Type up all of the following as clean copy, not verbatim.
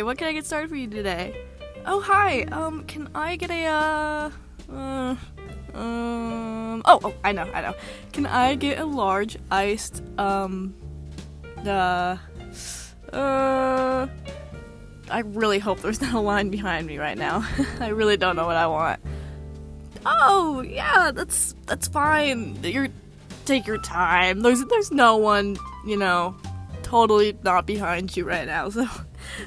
Hey, what can I get started for you today? Oh, hi. Can I get a, I know. Can I get a large iced, I really hope there's not a line behind me right now. I really don't know what I want. Oh, yeah, that's fine. Take your time. There's no one, totally not behind you right now,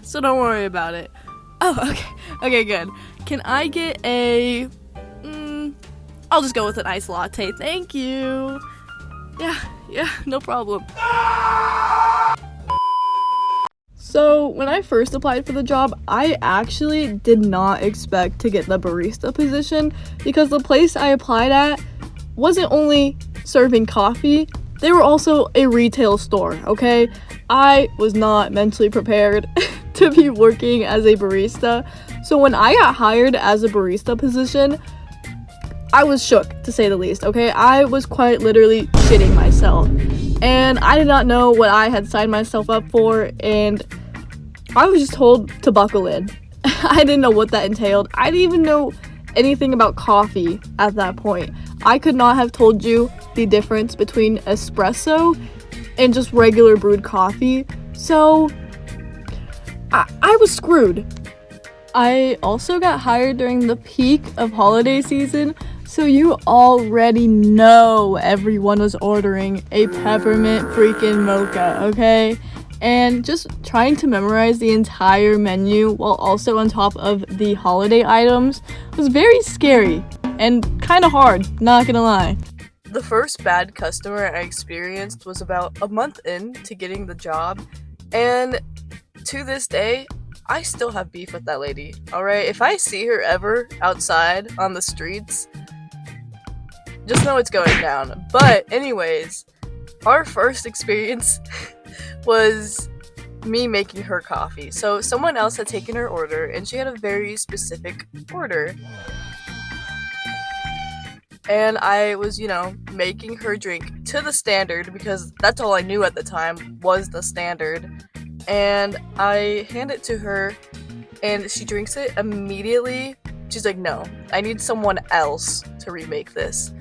so don't worry about it. Oh, okay, good. Can I get a, I'll just go with an iced latte, thank you. Yeah, no problem. So, when I first applied for the job, I actually did not expect to get the barista position because the place I applied at wasn't only serving coffee, they were also a retail store, okay? I was not mentally prepared to be working as a barista. So when I got hired as a barista position, I was shook, to say the least, okay? I was quite literally shitting myself. And I did not know what I had signed myself up for, and I was just told to buckle in. I didn't know what that entailed. I didn't even know anything about coffee at that point. I could not have told you the difference between espresso and just regular brewed coffee. So I was screwed. I also got hired during the peak of holiday season, so you already know everyone was ordering a peppermint freaking mocha, okay? And just trying to memorize the entire menu while also on top of the holiday items was very scary and kind of hard, not gonna lie. The first bad customer I experienced was about a month into getting the job, and to this day, I still have beef with that lady, alright? If I see her ever outside on the streets, just know it's going down. But anyways, our first experience was me making her coffee. So someone else had taken her order and she had a very specific order. And I was, making her drink to the standard because that's all I knew at the time was the standard. And I hand it to her and she drinks it immediately. She's like, no, I need someone else to remake this.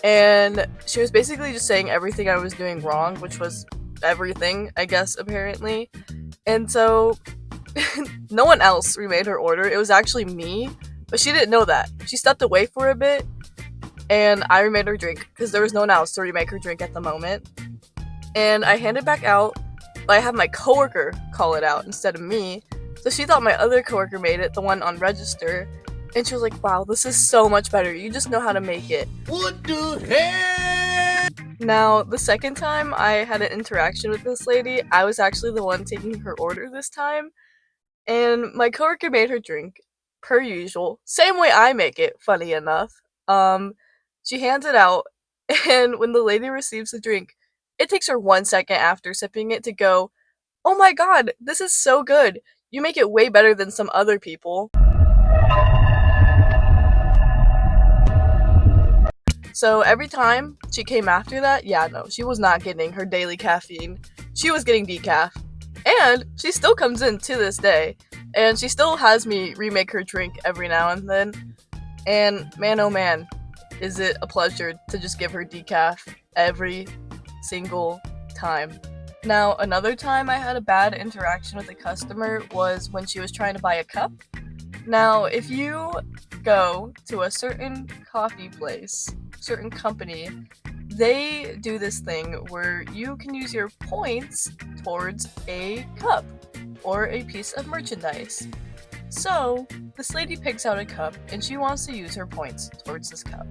And she was basically just saying everything I was doing wrong, which was everything, I guess, apparently. And so no one else remade her order. It was actually me, but she didn't know that. She stepped away for a bit and I remade her drink because there was no one else to remake her drink at the moment. And I handed it back out, but I had my coworker call it out instead of me. So she thought my other coworker made it, the one on register. And she was like, wow, this is so much better. You just know how to make it. What the hell? Now, the second time I had an interaction with this lady, I was actually the one taking her order this time. And my coworker made her drink, per usual. Same way I make it, funny enough. She hands it out, and when the lady receives the drink, it takes her 1 second after sipping it to go, oh my god, this is so good. You make it way better than some other people. So every time she came after that, she was not getting her daily caffeine. She was getting decaf. And she still comes in to this day. And she still has me remake her drink every now and then. And man, oh man, is it a pleasure to just give her decaf every single time. Now, another time I had a bad interaction with a customer was when she was trying to buy a cup. Now, if you go to a certain coffee place, certain company, they do this thing where you can use your points towards a cup or a piece of merchandise. So, this lady picks out a cup and she wants to use her points towards this cup.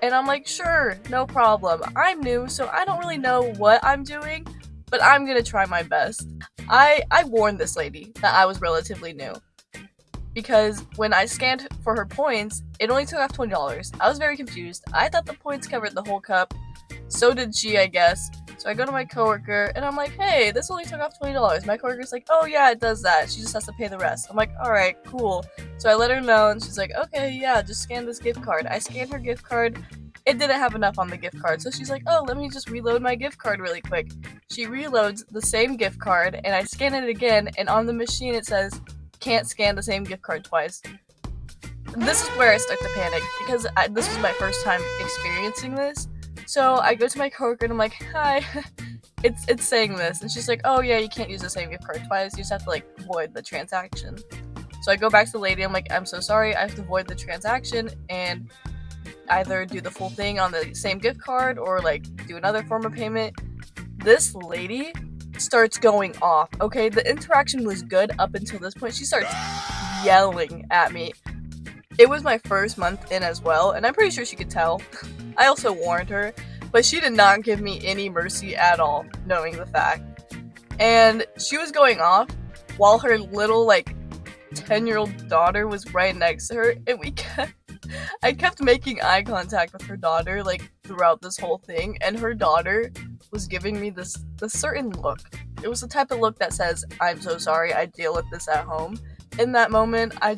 And I'm like, sure, no problem. I'm new, so I don't really know what I'm doing, but I'm gonna try my best. I warned this lady that I was relatively new. Because when I scanned for her points, it only took off $20. I was very confused. I thought the points covered the whole cup. So did she, I guess. So I go to my coworker and I'm like, hey, this only took off $20. My coworker's like, oh yeah, it does that. She just has to pay the rest. I'm like, alright, cool. So I let her know and she's like, okay, yeah, just scan this gift card. I scanned her gift card it didn't have enough on the gift card. So she's like, oh, let me just reload my gift card really quick. She reloads the same gift card, and I scan it again, and on the machine it says, can't scan the same gift card twice. This is where I start to panic, because this was my first time experiencing this. So I go to my coworker and I'm like, hi, it's saying this. And she's like, oh yeah, you can't use the same gift card twice, you just have to like void the transaction. So I go back to the lady, I'm like, I'm so sorry, I have to void the transaction and either do the full thing on the same gift card or like do another form of payment. This lady starts going off. Okay, the interaction was good up until this point. She starts yelling at me. It was my first month in as well, and I'm pretty sure she could tell. I also warned her, but she did not give me any mercy at all, knowing the fact. And she was going off while her little like 10-year-old daughter was right next to her, and I kept making eye contact with her daughter like throughout this whole thing, and her daughter was giving me this certain look. It was the type of look that says, I'm so sorry, I deal with this at home. In that moment, I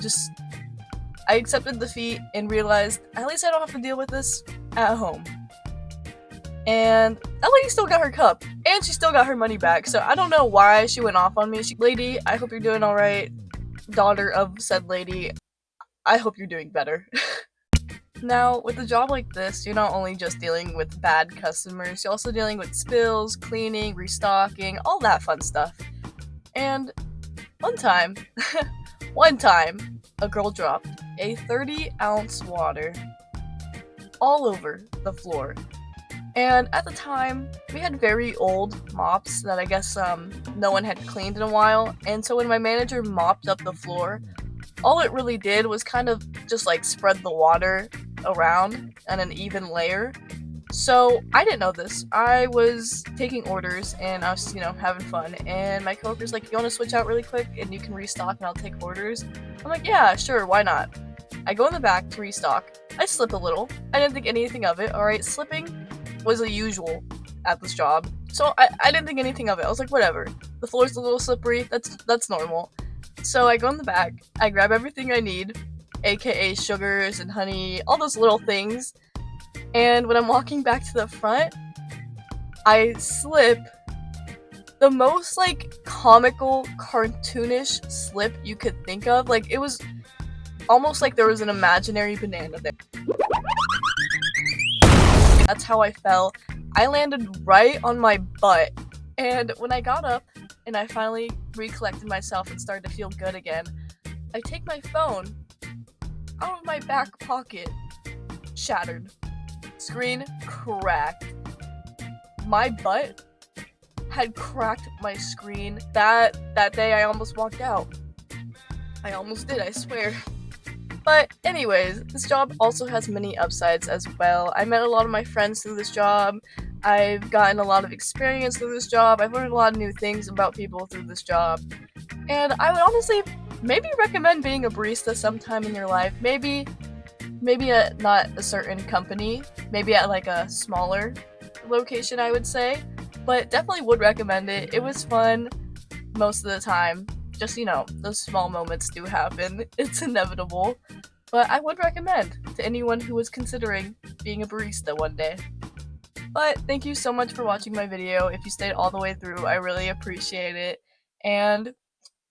accepted defeat and realized, at least I don't have to deal with this at home. And that lady still got her cup, and she still got her money back, so I don't know why she went off on me. Lady, I hope you're doing alright. Daughter of said lady, I hope you're doing better. Now, with a job like this, you're not only just dealing with bad customers, you're also dealing with spills, cleaning, restocking, all that fun stuff. And one time, a girl dropped a 30-ounce water all over the floor. And at the time, we had very old mops that I guess no one had cleaned in a while, and so when my manager mopped up the floor, all it really did was kind of just like spread the water around on an even layer. So I didn't know this. I was taking orders and I was, having fun, and my coworker's like, you want to switch out really quick and you can restock and I'll take orders? I'm like, yeah, sure, why not? I go in the back to restock. I slip a little. I didn't think anything of it, alright? Slipping was the usual at this job. So I didn't think anything of it. I was like, whatever. The floor's a little slippery, that's normal. So I go in the back, I grab everything I need, aka sugars and honey, all those little things, and when I'm walking back to the front, I slip the most like comical, cartoonish slip you could think of. Like, it was almost like there was an imaginary banana there. That's how I fell. I landed right on my butt, and when I got up and I finally recollected myself and started to feel good again, I take my phone out of my back pocket. Shattered. Screen cracked. My butt had cracked my screen. That day I almost walked out. I almost did, I swear. But anyways, this job also has many upsides as well. I met a lot of my friends through this job. I've gotten a lot of experience through this job. I've learned a lot of new things about people through this job. And I would honestly maybe recommend being a barista sometime in your life. Maybe at not a certain company. Maybe at like a smaller location, I would say. But definitely would recommend it. It was fun most of the time. Just, those small moments do happen. It's inevitable. But I would recommend to anyone who is considering being a barista one day. But thank you so much for watching my video. If you stayed all the way through, I really appreciate it. And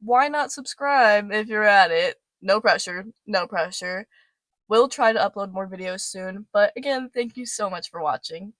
why not subscribe if you're at it? No pressure, no pressure. We'll try to upload more videos soon. But again, thank you so much for watching.